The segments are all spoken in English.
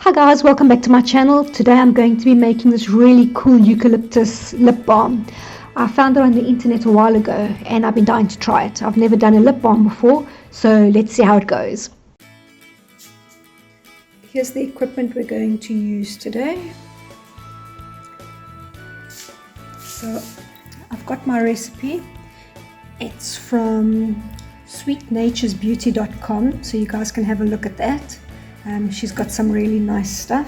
Hi guys, welcome back to my channel. Today I'm going to be making this really cool eucalyptus lip balm. I found it on the internet a while ago and I've been dying to try it. I've never done a lip balm before, so let's see how it goes. Here's the equipment we're going to use today. So I've got my recipe. It's from sweetnaturesbeauty.com, so you guys can have a look at that. She's got some really nice stuff.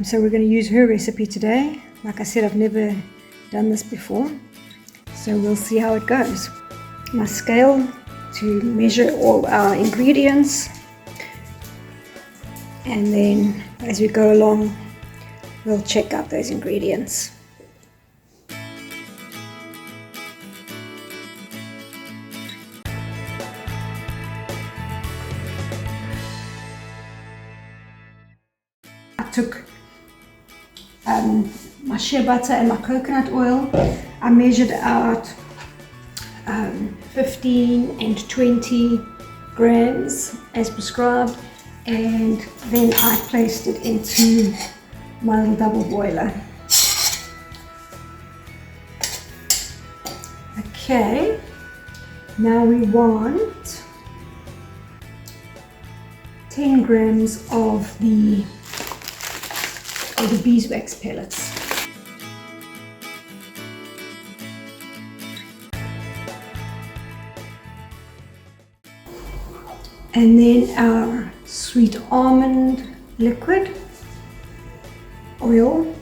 So we're going to use her recipe today. Like I said, I've never done this before, so we'll see how it goes. My scale to measure all our ingredients, and then as we go along we'll check out those ingredients. I took my shea butter and my coconut oil. I measured out 15 and 20 grams as prescribed, and then I placed it into my little double boiler. Okay, now we want 10 grams of the beeswax pellets. And then our sweet almond liquid, oil,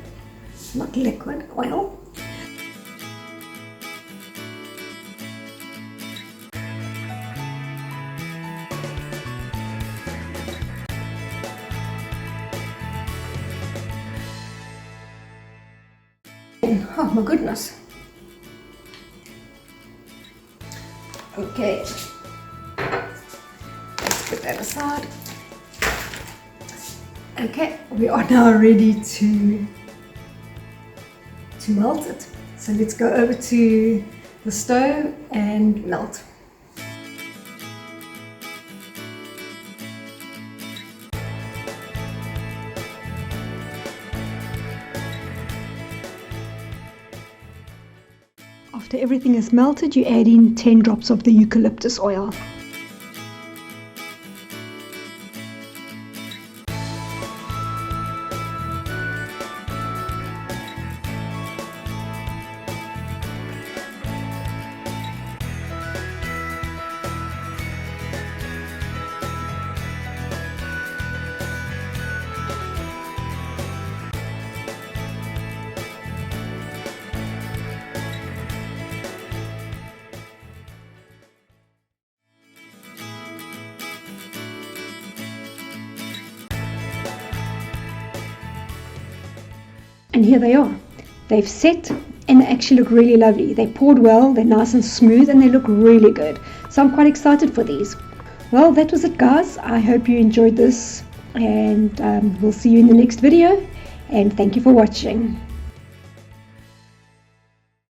not liquid, oil. Oh my goodness. Okay, let's put that aside. Okay, we are now ready to melt it. So let's go over to the stove and melt. After everything is melted, you add in 10 drops of the eucalyptus oil. And here they are. They've set and they actually look really lovely. They poured well, they're nice and smooth, and they look really good. So I'm quite excited for these. Well, that was it guys. I hope you enjoyed this, and we'll see you in the next video, and thank you for watching.